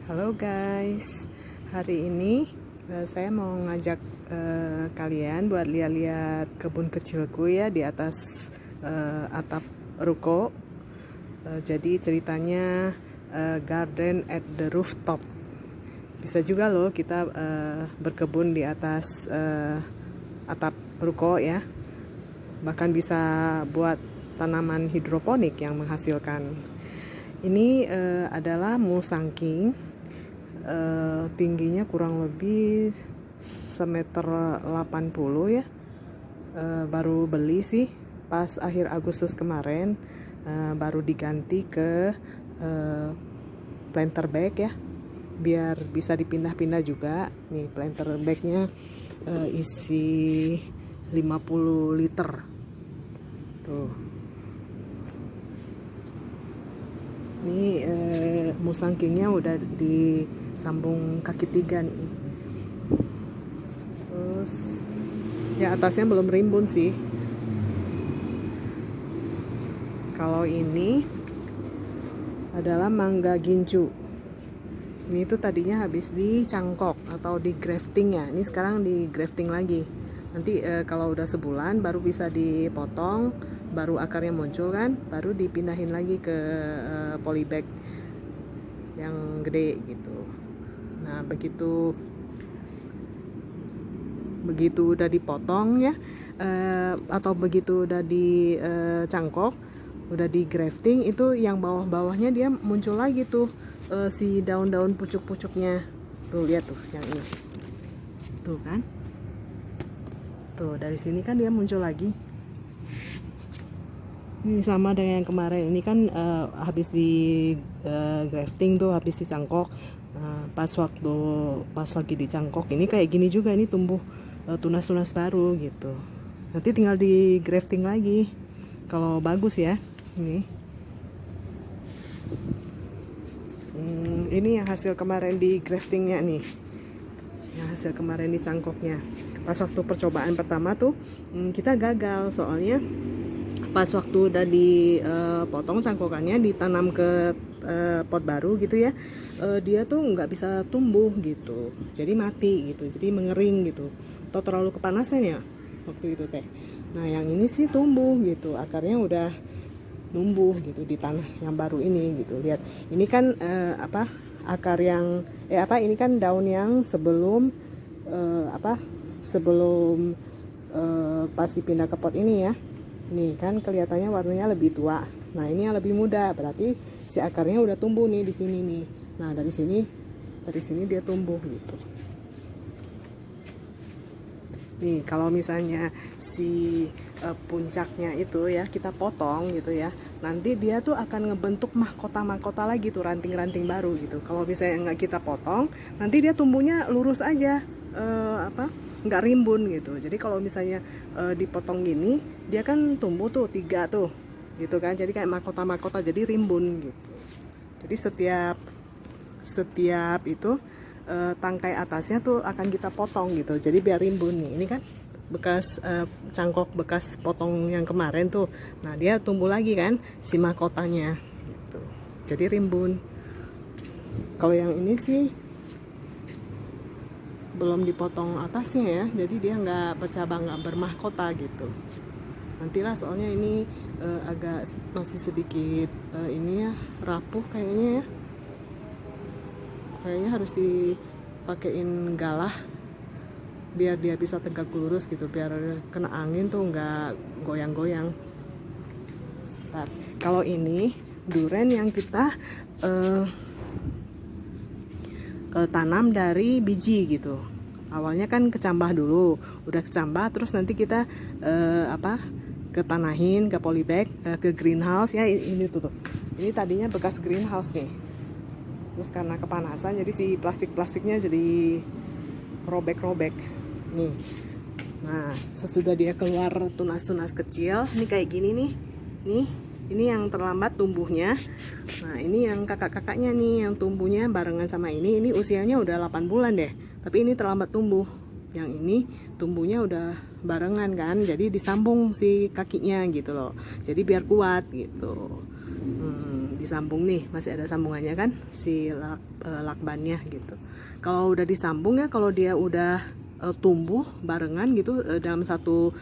Halo guys, hari ini saya mau ngajak kalian buat lihat-lihat kebun kecilku ya di atas atap ruko. Jadi ceritanya garden at the rooftop. Bisa juga loh kita berkebun di atas atap ruko ya. Bahkan bisa buat tanaman hidroponik yang menghasilkan. Ini adalah mulsangking. Tingginya kurang lebih semeter 80 ya. Baru beli sih pas akhir Agustus kemarin, baru diganti ke planter bag ya, biar bisa dipindah-pindah juga. Nih planter bagnya isi 50 liter tuh. Ini musangkingnya udah disambung kaki 3 nih. Terus ya atasnya belum rimbun sih. Kalau ini adalah mangga gincu. Ini tuh tadinya habis dicangkok atau di grafting ya. Ini sekarang di grafting lagi. Nanti kalau udah sebulan baru bisa dipotong, baru akarnya muncul kan, baru dipindahin lagi ke polybag yang gede gitu. Nah begitu udah dipotong ya, atau begitu udah dicangkok, udah di grafting, itu yang bawah-bawahnya dia muncul lagi tuh si daun-daun pucuk-pucuknya. Tuh lihat tuh yang ini. Tuh kan? Tuh dari sini kan dia muncul lagi. Ini sama dengan yang kemarin. Ini kan habis di grafting tuh, habis dicangkok. Pas lagi dicangkok ini kayak gini juga, ini tumbuh tunas-tunas baru gitu. Nanti tinggal di grafting lagi. Kalau bagus ya. Ini yang hasil kemarin di graftingnya nih. Yang hasil kemarin di cangkoknya. Pas waktu percobaan pertama tuh kita gagal, soalnya pas waktu udah dipotong cangkokannya, ditanam ke pot baru gitu ya, dia tuh nggak bisa tumbuh gitu, jadi mati gitu, jadi mengering gitu, atau terlalu kepanasan ya waktu itu teh. Nah yang ini sih tumbuh gitu, akarnya udah numbuh gitu di tanah yang baru ini gitu. Lihat ini kan akar yang ini kan daun yang sebelum pas dipindah ke pot ini ya. Nih kan kelihatannya warnanya lebih tua. Nah ini yang lebih muda, berarti si akarnya udah tumbuh nih di sini nih. Nah dari sini dia tumbuh gitu. Nih kalau misalnya si puncaknya itu ya kita potong gitu ya, nanti dia tuh akan ngebentuk mahkota-mahkota lagi tuh, ranting-ranting baru gitu. Kalau misalnya nggak kita potong, nanti dia tumbuhnya lurus aja, nggak rimbun gitu. Jadi kalau misalnya dipotong gini, dia kan tumbuh tuh 3 tuh gitu kan, jadi kayak mahkota-mahkota, jadi rimbun gitu. Jadi setiap itu tangkai atasnya tuh akan kita potong gitu, jadi biar rimbun nih. Ini kan bekas cangkok bekas potong yang kemarin tuh. Nah dia tumbuh lagi kan si mahkotanya gitu, jadi rimbun. Kalau yang ini sih belum dipotong atasnya ya, jadi dia nggak bercabang, nggak bermahkota gitu. Nantilah, soalnya ini agak masih sedikit ini ya, rapuh kayaknya ya. Kayaknya harus dipakein galah biar dia bisa tegak lurus gitu, biar kena angin tuh nggak goyang-goyang. Kalau ini duren yang kita tanam dari biji gitu. Awalnya kan kecambah dulu, udah kecambah terus nanti kita ketanahin ke polybag, ke greenhouse ya. Ini tuh ini tadinya bekas greenhouse nih, terus karena kepanasan jadi si plastiknya jadi robek-robek nih. Nah sesudah dia keluar tunas-tunas kecil, ini kayak gini nih. Ini yang terlambat tumbuhnya. Nah ini yang kakak-kakaknya nih, yang tumbuhnya barengan sama ini usianya udah 8 bulan deh, tapi ini terlambat tumbuh. Yang ini tumbuhnya udah barengan kan, jadi disambung si kakinya gitu loh, jadi biar kuat gitu. disambung nih, masih ada sambungannya kan si lakbannya gitu. Kalau udah disambung ya, kalau dia udah tumbuh barengan gitu dalam satu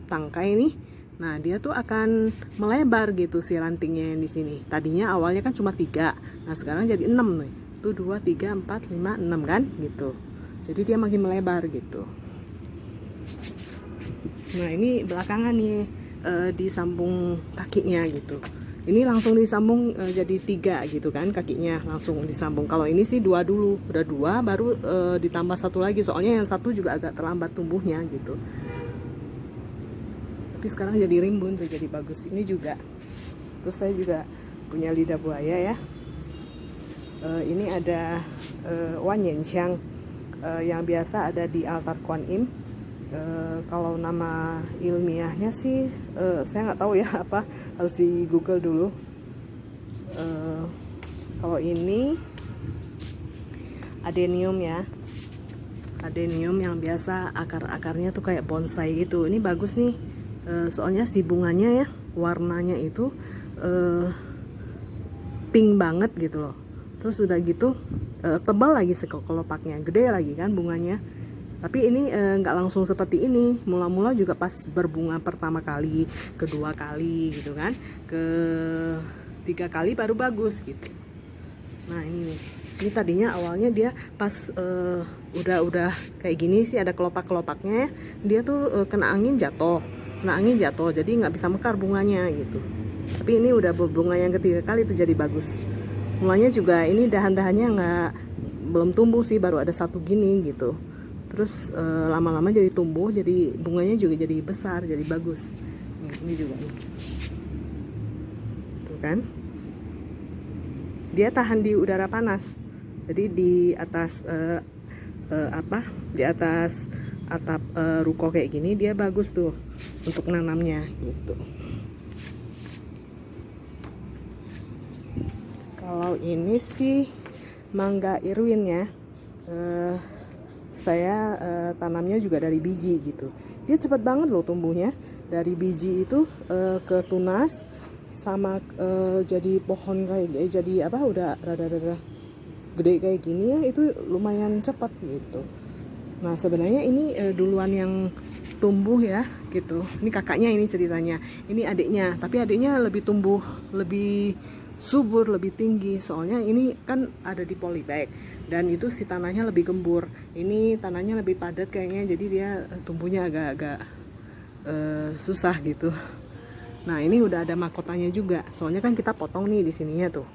tangkai nih, nah dia tuh akan melebar gitu si rantingnya yang di sini. Tadinya awalnya kan cuma 3, nah sekarang jadi 6 nih. Tuh 2, 3, 4, 5, 6 kan gitu. Jadi dia makin melebar gitu. Nah ini belakangan nih disambung kakinya gitu. Ini langsung disambung jadi 3 gitu kan, kakinya langsung disambung. Kalau ini sih 2 dulu, udah 2 baru ditambah 1 lagi, soalnya yang 1 juga agak terlambat tumbuhnya gitu. Tapi sekarang jadi rimbun tuh, jadi bagus. Ini juga. Terus saya juga punya lidah buaya ya. Ini ada Wan Yanqiang yang biasa ada di altar Kuan Im. Kalau nama ilmiahnya sih saya nggak tahu ya apa, harus di Google dulu. Kalau ini adenium ya, adenium yang biasa akar-akarnya tuh kayak bonsai gitu. Ini bagus nih, soalnya si bunganya ya warnanya itu pink banget gitu loh. Terus udah gitu tebal lagi kelopaknya, gede lagi kan bunganya. Tapi ini nggak langsung seperti ini. Mula-mula juga pas berbunga pertama kali, kedua kali gitu kan, ketiga kali baru bagus gitu. Nah ini tadinya awalnya dia pas udah kayak gini sih, ada kelopak-kelopaknya ya. Dia tuh kena angin jatuh, jadi nggak bisa mekar bunganya gitu. Tapi ini udah berbunga yang ketiga kali itu jadi bagus. Mulanya juga ini dahan-dahannya belum tumbuh sih, baru ada 1 gini gitu. Terus lama-lama jadi tumbuh, jadi bunganya juga jadi besar, jadi bagus. Ini juga nih. Tuh kan. Dia tahan di udara panas. Jadi di atas di atas atap ruko kayak gini dia bagus tuh untuk nanamnya gitu. Kalau ini sih mangga Irwin ya. Saya tanamnya juga dari biji gitu. Dia cepat banget loh tumbuhnya. Dari biji itu ke tunas sama jadi pohon kayak jadi apa, udah rada-rada gede kayak gini ya, itu lumayan cepat gitu. Nah sebenarnya ini duluan yang tumbuh ya gitu. Ini kakaknya ini ceritanya. Ini adiknya, tapi adiknya lebih tumbuh, lebih subur, lebih tinggi. Soalnya ini kan ada di polybag dan itu si tanahnya lebih gembur. Ini tanahnya lebih padat kayaknya, jadi dia tumbuhnya agak-agak susah gitu. Nah ini udah ada mahkotanya juga. Soalnya kan kita potong nih di sininya tuh.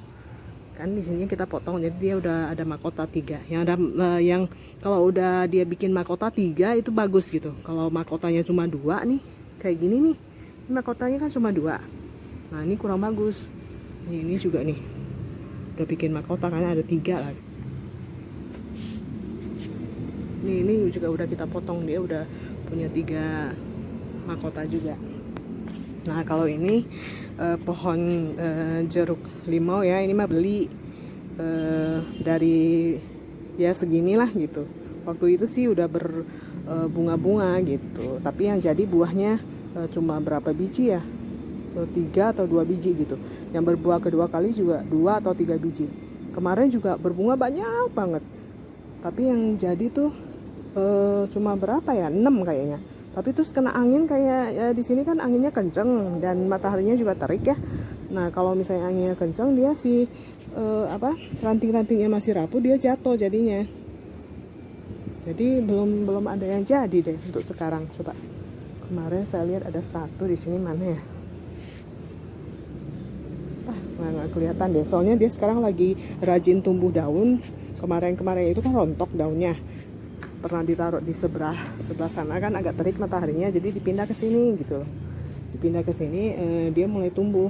Kan di sini kita potong, jadi dia udah ada mahkota 3. Yang ada yang kalau udah dia bikin mahkota 3 itu bagus gitu. Kalau mahkotanya cuma 2 nih, kayak gini nih. Ini mahkotanya kan cuma 2. Nah ini kurang bagus. Ini juga nih udah bikin mahkota karena ada 3 lagi. Ini juga udah kita potong, dia udah punya 3 mahkota juga. Nah kalau ini pohon jeruk limau ya, ini mah beli dari ya seginilah gitu. Waktu itu sih udah berbunga-bunga gitu, tapi yang jadi buahnya cuma berapa biji ya, 3 atau 2 biji gitu. Yang berbuah kedua kali juga 2 atau 3 biji. Kemarin juga berbunga banyak banget, tapi yang jadi tuh cuma berapa ya, 6 kayaknya. Tapi terus kena angin kayak ya, di sini kan anginnya kenceng dan mataharinya juga terik ya. Nah kalau misalnya anginnya kenceng, dia ranting-rantingnya masih rapuh, dia jatuh jadinya. Jadi belum ada yang jadi deh untuk sekarang. Coba kemarin saya lihat ada 1 di sini, mana ya? Nggak kelihatan deh. Soalnya dia sekarang lagi rajin tumbuh daun. Kemarin itu kan rontok daunnya. Pernah ditaruh di sebelah sana kan agak terik mataharinya, jadi dipindah ke sini gitu. Dipindah ke sini dia mulai tumbuh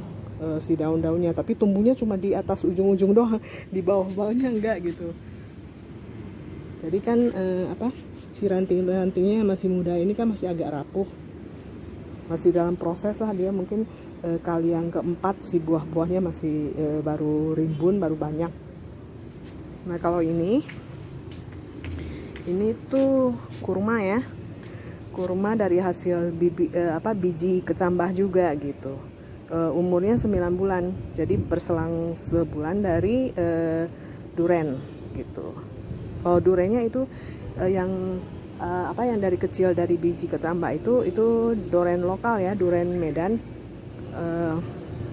si daun-daunnya, tapi tumbuhnya cuma di atas ujung-ujung doang, di bawah-bawahnya enggak gitu. Jadi kan si ranting-rantingnya masih muda ini kan masih agak rapuh. Masih dalam proses lah dia, mungkin kali yang keempat si buah-buahnya masih baru rimbun, baru banyak. Nah kalau ini tuh kurma ya, kurma dari hasil biji kecambah juga gitu. umurnya 9 bulan. Jadi berselang sebulan dari duren gitu. Kalau durennya itu yang yang dari kecil, dari biji ke tambak itu duren lokal ya, duren Medan.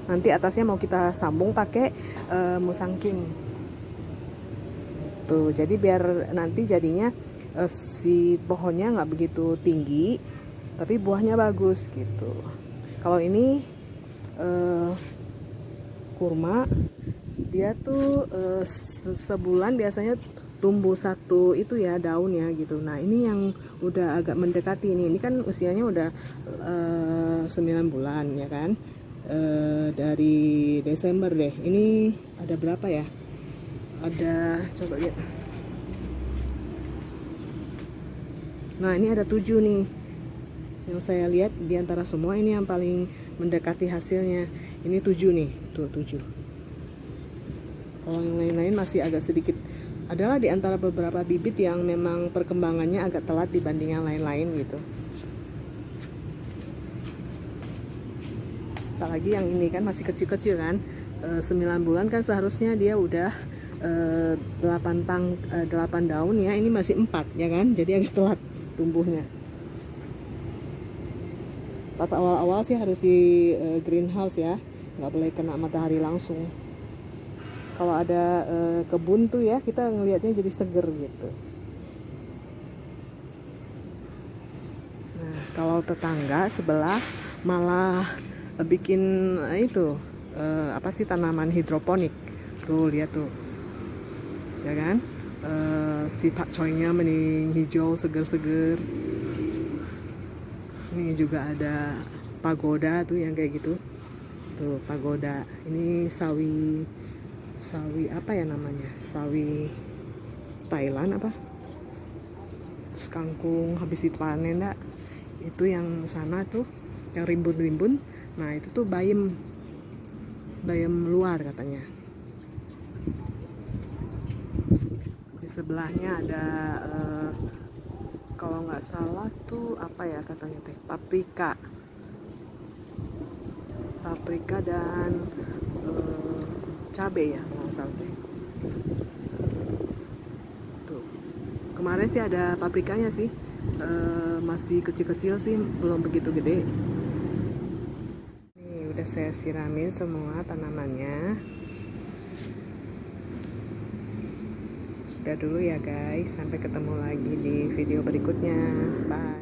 Nanti atasnya mau kita sambung pakai musangking tuh, jadi biar nanti jadinya si pohonnya nggak begitu tinggi tapi buahnya bagus gitu. Kalau ini kurma, dia tuh sebulan biasanya tumbuh satu itu ya daunnya gitu. Nah ini yang udah agak mendekati ini kan usianya udah 9 bulan ya kan. Dari Desember deh. Ini ada berapa ya? Ada, coba lihat. Nah ini ada 7 nih. Yang saya lihat di antara semua ini yang paling mendekati hasilnya. Ini 7 nih, tuh 7. Kalau yang lain-lain masih agak sedikit. Adalah di antara beberapa bibit yang memang perkembangannya agak telat dibanding yang lain-lain gitu. Apalagi yang ini kan masih kecil-kecil kan, 9 bulan kan seharusnya dia udah 8 daun ya, ini masih 4 ya kan, jadi agak telat tumbuhnya. Pas awal-awal sih harus di greenhouse ya, nggak boleh kena matahari langsung. Kalau ada kebun tuh ya, kita ngelihatnya jadi seger gitu. Nah kalau tetangga sebelah malah bikin itu tanaman hidroponik tuh, lihat tuh ya kan, si pakcoynya mending hijau seger-seger. Ini juga ada pagoda tuh yang kayak gitu tuh, pagoda. Ini sawi apa ya namanya, sawi Thailand apa, terus kangkung habis dipanen enggak, itu yang sana tuh yang rimbun-rimbun. Nah itu tuh bayam luar katanya. Di sebelahnya ada kalau nggak salah tuh apa ya katanya teh, paprika dan cabai ya nggak salah teh. Tuh kemarin sih ada paprikanya sih, masih kecil-kecil sih, belum begitu gede. Udah saya siramin semua tanamannya. Udah dulu ya guys, sampai ketemu lagi di video berikutnya. Bye.